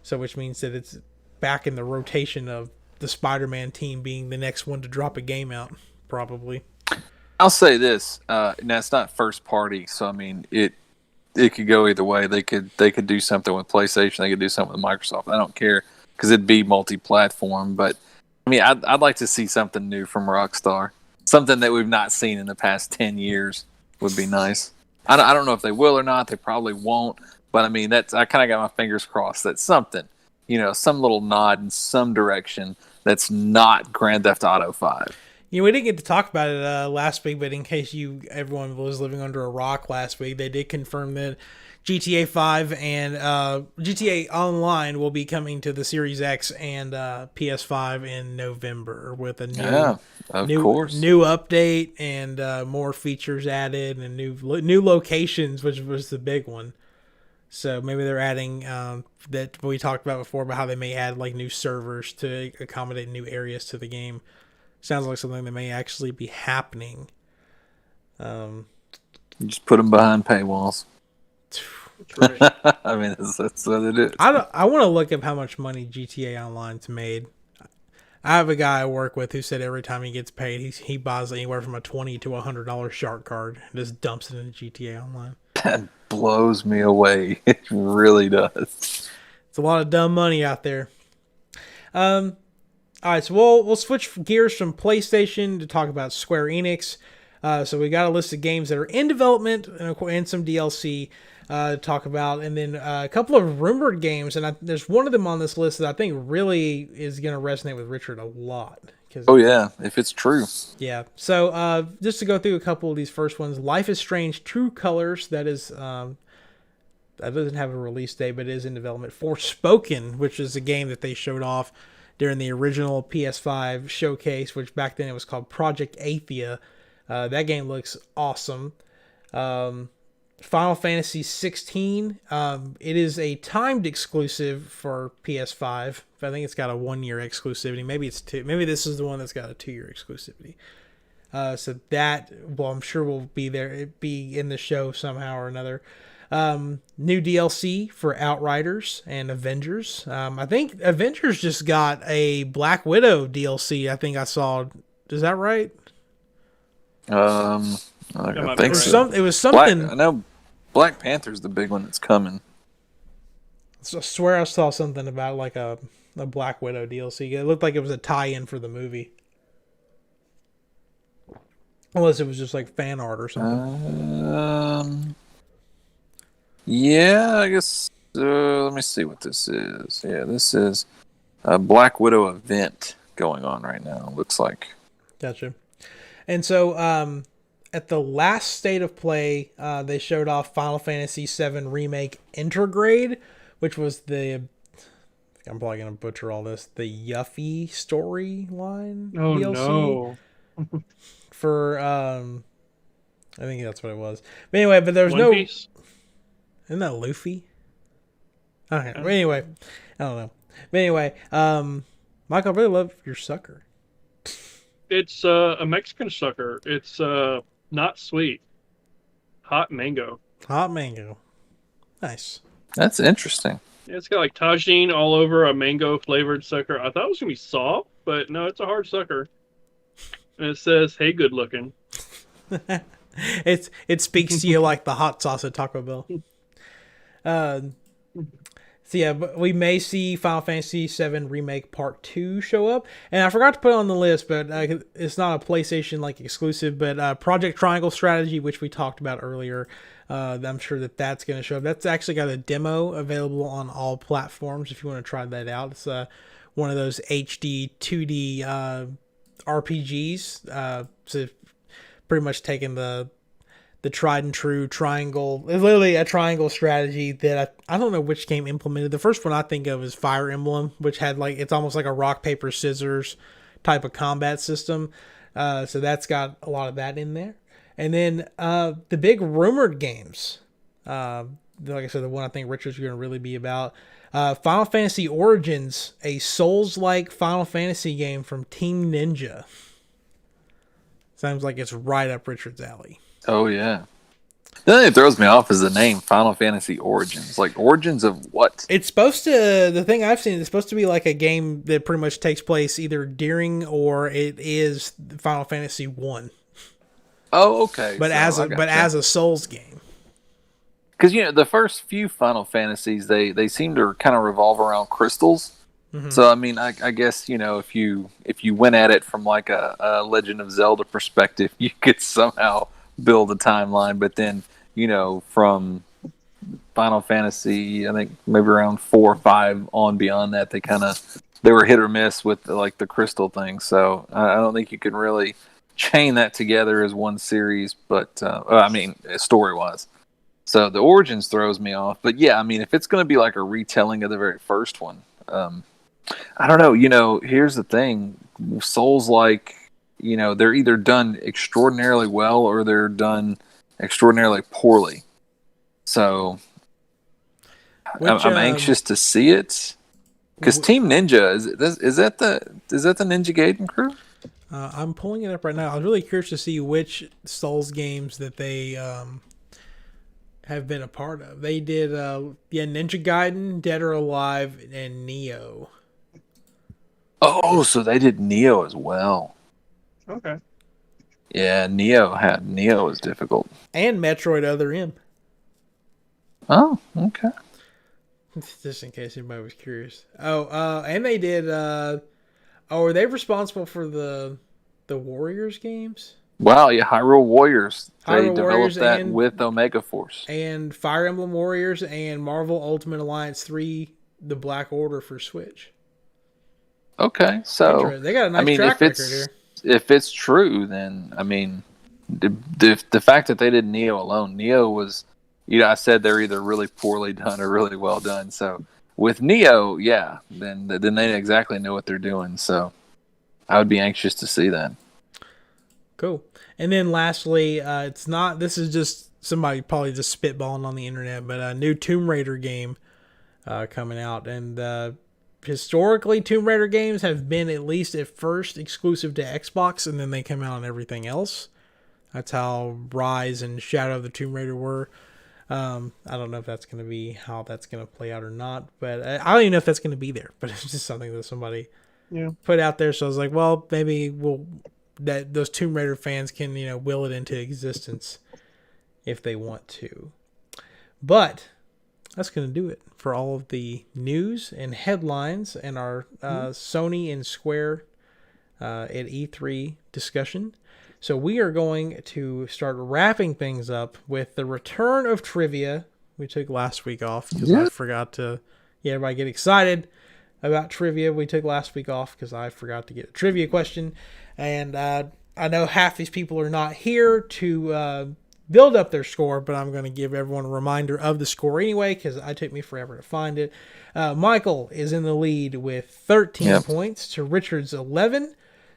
So, which means that it's back in the rotation of the Spider-Man team being the next one to drop a game out, probably. I'll say this. Now it's not first party, so I mean it could go either way. They could do something with PlayStation. They could do something with Microsoft. I don't care, because it'd be multi-platform. But I mean, I'd like to see something new from Rockstar. Something that we've not seen in the past 10 years would be nice. I don't know if they will or not. They probably won't. But I mean, I kind of got my fingers crossed that something, some little nod in some direction that's not Grand Theft Auto 5. We didn't get to talk about it last week, but in case everyone was living under a rock last week, they did confirm that GTA 5 and GTA Online will be coming to the Series X and PS5 in November with a new update and more features added and new locations, which was the big one. So maybe they're adding that we talked about before, about how they may add like new servers to accommodate new areas to the game. Sounds like something that may actually be happening. Just put them behind paywalls. Right. I mean, that's what it is. I want to look up how much money GTA Online's made. I have a guy I work with who said every time he gets paid, he buys anywhere from a $20 to $100 shark card and just dumps it into GTA Online. That blows me away. It really does. It's a lot of dumb money out there. All right, so we'll switch gears from PlayStation to talk about Square Enix. So we got a list of games that are in development and some DLC to talk about, and then a couple of rumored games. And there's one of them on this list that I think really is going to resonate with Richard a lot. Oh yeah, if it's true. Yeah. So just to go through a couple of these first ones, Life is Strange: True Colors. That doesn't have a release date, but it is in development. Forspoken, which is a game that they showed off during the original PS5 showcase, which back then it was called Project Athia. That game looks awesome. Final Fantasy 16. It is a timed exclusive for PS5. I think it's got a 1-year exclusivity. Maybe it's 2. Maybe this is the one that's got a 2-year exclusivity. So that, I'm sure will be there. It be in the show somehow or another. New DLC for Outriders and Avengers. I think Avengers just got a Black Widow DLC. I think I saw. Is that right? I think so. It was something. I know Black Panther's the big one that's coming. I swear I saw something about like a Black Widow DLC. It looked like it was a tie-in for the movie. Unless it was just like fan art or something. Yeah, I guess. Let me see what this is. Yeah, this is a Black Widow event going on right now. Looks like. Gotcha. And so, at the last State of Play, they showed off Final Fantasy VII Remake Intergrade, which was I'm probably gonna butcher all this. The Yuffie storyline DLC. No. For I think that's what it was. But anyway, there's One no. Piece? Isn't that Luffy? Okay. But anyway, I don't know. But anyway, Michael, I really love your sucker. It's a Mexican sucker. It's not sweet. Hot mango. Hot mango. Nice. That's interesting. Yeah, it's got like tagine all over a mango flavored sucker. I thought it was gonna be soft, but no, it's a hard sucker. And it says, "Hey, good looking." It speaks to you like the hot sauce at Taco Bell. So yeah, but we may see Final Fantasy VII Remake Part 2 show up. And I forgot to put it on the list, but it's not a PlayStation like exclusive, but Project Triangle Strategy, which we talked about earlier. I'm sure that's going to show up. That's actually got a demo available on all platforms if you want to try that out. It's one of those HD 2D RPGs. So pretty much taking the tried and true triangle. It's literally a triangle strategy that I don't know which game implemented. The first one I think of is Fire Emblem, which had it's almost like a rock, paper, scissors type of combat system. So that's got a lot of that in there. And then the big rumored games, like I said, the one I think Richard's going to really be about, Final Fantasy Origins, a Souls-like Final Fantasy game from Team Ninja. Sounds like it's right up Richard's alley. Oh, yeah. The thing that throws me off is the name Final Fantasy Origins. Like, origins of what? It's supposed to, the thing I've seen, it's supposed to be like a game that pretty much takes place either during or it is Final Fantasy 1. Oh, okay. But as a Souls game. Because, the first few Final Fantasies, they seem to kind of revolve around crystals. Mm-hmm. So, I mean, I guess, if you went at it from like a Legend of Zelda perspective, you could somehow build a timeline. But then, from Final Fantasy, I think maybe around 4 or 5 on beyond that, they were hit or miss with the crystal thing. So I don't think you can really chain that together as one series, but I mean, story wise. So the Origins throws me off. But yeah, I mean, if it's going to be like a retelling of the very first one, I don't know. Here's the thing: Souls they're either done extraordinarily well or they're done extraordinarily poorly. So I'm anxious to see it because Team Ninja is that the Ninja Gaiden crew? I'm pulling it up right now. I was really curious to see which Souls games that they have been a part of. They did Ninja Gaiden, Dead or Alive, and Neo. Oh, so they did Neo as well. Okay. Yeah, Neo was difficult. And Metroid Other M. Oh, okay. Just in case anybody was curious. Oh, and they did. Are they responsible for the Warriors games? Wow, yeah, Hyrule Warriors. They developed Warriors that with Omega Force. And Fire Emblem Warriors and Marvel Ultimate Alliance 3, The Black Order for Switch. Okay, so they got a nice track record here. If it's true, then I mean, the fact that they did Neo alone, Neo was, I said they're either really poorly done or really well done. So with Neo, yeah, then they exactly know what they're doing. So I would be anxious to see that. Cool. And then lastly, this is just somebody probably just spitballing on the internet, but a new Tomb Raider game coming out. And historically, Tomb Raider games have been, at least at first, exclusive to Xbox, and then they come out on everything else. That's how Rise and Shadow of the Tomb Raider were. I don't know if that's going to be how that's going to play out or not, but I don't even know if that's going to be there. But it's just something that somebody put out there. So I was like, well, maybe those Tomb Raider fans can, will it into existence if they want to. But that's going to do it for all of the news and headlines and our Sony and Square at E3 discussion. So we are going to start wrapping things up with the return of trivia. We took last week off because I forgot to everybody get excited about trivia. We took last week off because I forgot to get a trivia question. And I know half these people are not here to build up their score, but I'm going to give everyone a reminder of the score anyway because it took me forever to find it. Michael is in the lead with 13 points to Richard's 11.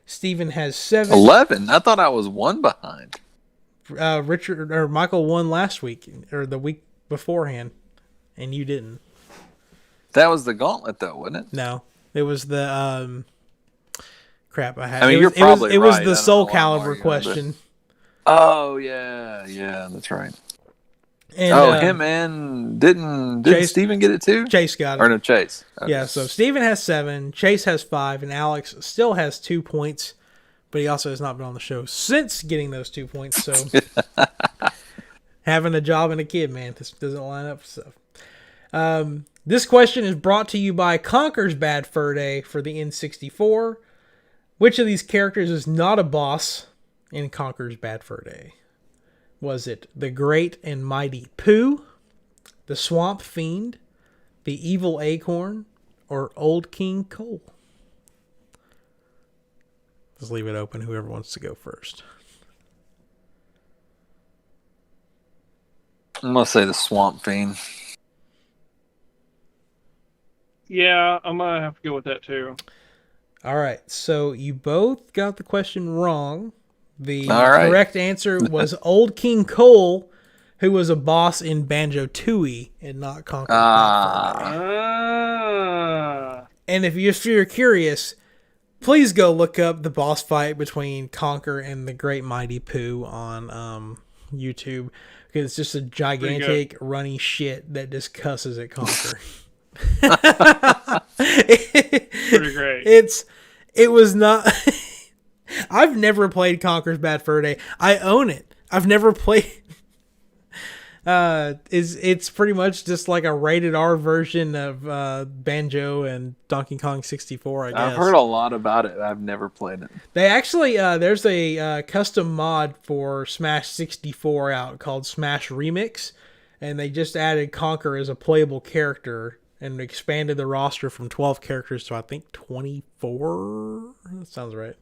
Steven has 7. 11? I thought I was 1 behind. Michael won last week or the week beforehand, and you didn't. That was the gauntlet, though, wasn't it? No, it was the crap I had. I mean, you're probably it was right. the Soul Calibur question. Oh yeah, that's right. And, him and didn't Steven get it too? Chase got it. Or no, Chase. Okay. Yeah, so Steven has 7, Chase has 5, and Alex still has 2 points, but he also has not been on the show since getting those 2 points. So having a job and a kid, man, this doesn't line up. So This question is brought to you by Conker's Bad Fur Day for the N64. Which of these characters is not a boss in Conker's Bad Fur Day? Was it the Great and Mighty Pooh, the Swamp Fiend, the Evil Acorn, or Old King Cole? Just leave it open, whoever wants to go first. I'm going to say the Swamp Fiend. Yeah, I'm going to have to go with that too. All right, so you both got the question wrong. The correct answer was Old King Cole, who was a boss in Banjo-Tooie and not Conker's Bad Fur Day. And if you're curious, please go look up the boss fight between Conker and the Great Mighty Pooh on YouTube, because it's just a gigantic runny shit that just cusses at Conker. Pretty great. It was not. I've never played Conker's Bad Fur Day. I own it. I've never played. It's pretty much just like a rated R version of Banjo and Donkey Kong 64. I guess I've heard a lot about it. I've never played it. They actually there's a custom mod for Smash 64 out called Smash Remix, and they just added Conker as a playable character and expanded the roster from 12 characters to I think 24. That sounds right.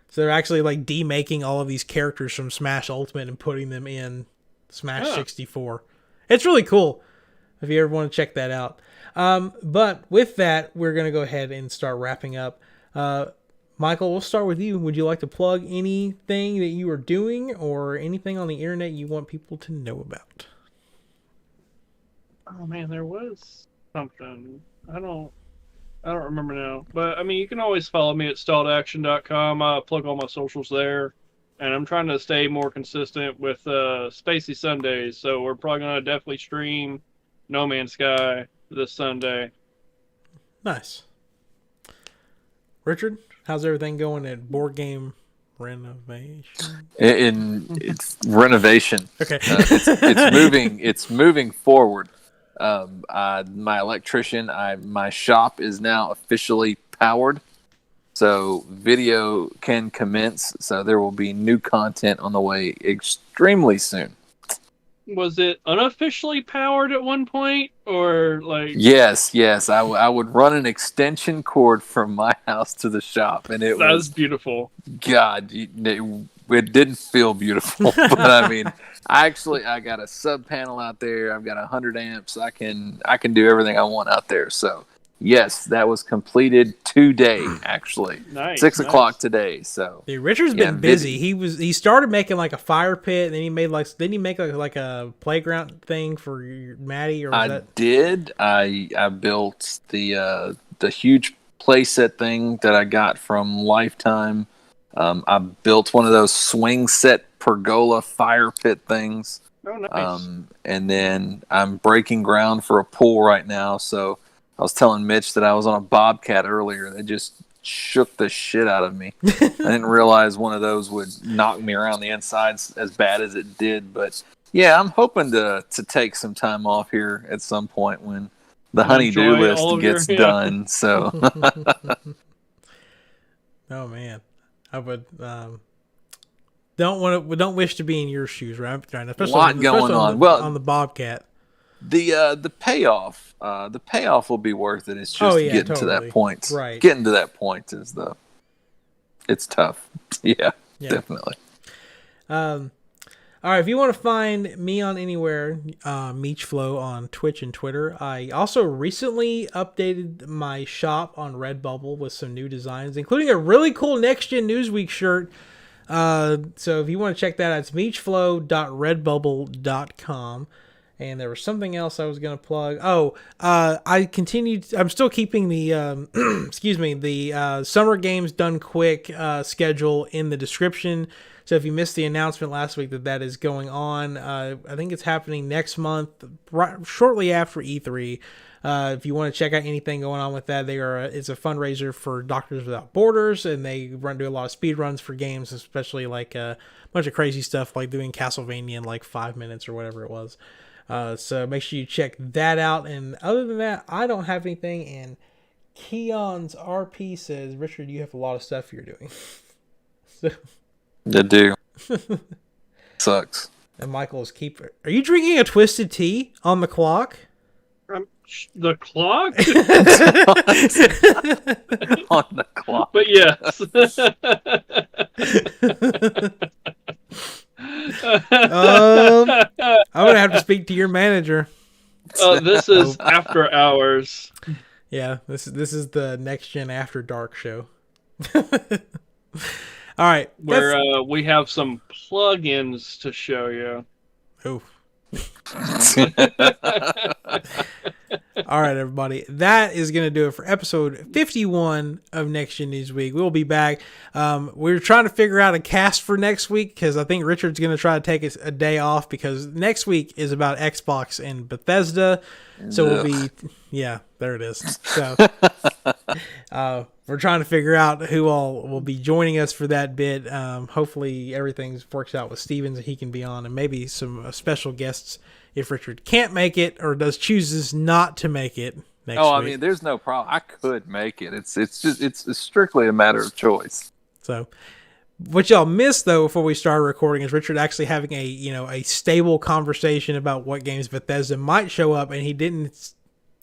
So they're actually like demaking all of these characters from Smash Ultimate and putting them in Smash 64. It's really cool if you ever want to check that out. But with that, we're going to go ahead and start wrapping up. Michael, we'll start with you. Would you like to plug anything that you are doing or anything on the internet you want people to know about? Oh man, there was something. I don't remember now. But I mean, you can always follow me at stalledaction.com. I plug all my socials there. And I'm trying to stay more consistent with Spacey Sundays. So we're probably going to definitely stream No Man's Sky this Sunday. Nice. Richard, how's everything going at Board Game Renovation? It's renovation. Okay. It's moving forward. My electrician, my shop is now officially powered. So video can commence. So there will be new content on the way extremely soon. Was it unofficially powered at one point, or like? Yes. I would run an extension cord from my house to the shop, and that was beautiful. God, it didn't feel beautiful, but I mean, I got a sub panel out there. I've got 100 amps. I can do everything I want out there. So. Yes, that was completed today, actually. Nice. 6 o'clock today. So dude, Richard's been busy. He started making like a fire pit, and then he made didn't he make like a playground thing for Maddie? Or I did. I built the huge playset thing that I got from Lifetime. I built one of those swing set pergola fire pit things. Oh, nice. And then I'm breaking ground for a pool right now. So I was telling Mitch that I was on a Bobcat earlier. They just shook the shit out of me. I didn't realize one of those would knock me around the inside as bad as it did. But yeah, I'm hoping to take some time off here at some point when the honey-do list gets done. So, oh man, I would don't wish to be in your shoes, right? Especially, a lot going on. On the Bobcat. The payoff will be worth it. It's just getting to that point. Right. Getting to that point it's tough. Yeah, definitely. All right, if you want to find me on anywhere, Meechflow on Twitch and Twitter. I also recently updated my shop on Redbubble with some new designs, including a really cool Next Gen Newsweek shirt. So if you want to check that out, it's meechflow.redbubble.com. And there was something else I was going to plug. I'm still keeping the, the Summer Games Done Quick schedule in the description. So if you missed the announcement last week that is going on, I think it's happening next month, shortly after E3. If you want to check out anything going on with that, it's a fundraiser for Doctors Without Borders, and they do a lot of speed runs for games, especially like a bunch of crazy stuff like doing Castlevania in like 5 minutes or whatever it was. So make sure you check that out. And other than that, I don't have anything. And Keon's RP says, Richard, you have a lot of stuff you're doing. So. I do. Sucks. And Michael's keeper. Are you drinking a twisted tea on the clock? The clock? On the clock. But yes. I'm going to have to speak to your manager. This is after hours. Yeah, this is the Next Gen After Dark show. All right. Where we have some plugins to show you. Oh. All right, everybody. That is going to do it for episode 51 of Next Gen News Week. We'll be back. We're trying to figure out a cast for next week because I think Richard's going to try to take a day off because next week is about Xbox and Bethesda. So we'll be, yeah, there it is. So we're trying to figure out who all will be joining us for that bit. Hopefully everything works out with Stevens and he can be on, and maybe some special guests if Richard can't make it or chooses not to make it next week. I mean, there's no problem. I could make it. It's strictly a matter of choice. So what y'all missed though before we started recording is Richard actually having a stable conversation about what games Bethesda might show up, and he didn't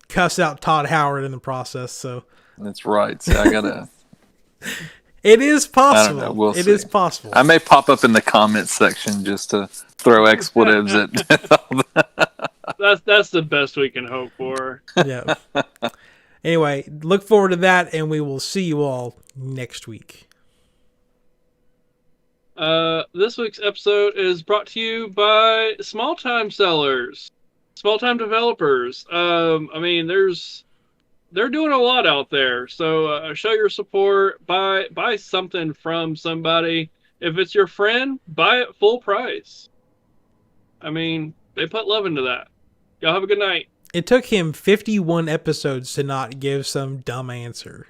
cuss out Todd Howard in the process. So that's right. So I gotta. It is possible. I don't know. We'll It see. is possible. I may pop up in the comments section just to throw expletives at. That's the best we can hope for. Yeah. Anyway, look forward to that, and we will see you all next week. This week's episode is brought to you by small time sellers, small time developers. I mean, they're doing a lot out there. So show your support. Buy something from somebody. If it's your friend, buy it full price. I mean, they put love into that. Y'all have a good night. It took him 51 episodes to not give some dumb answer.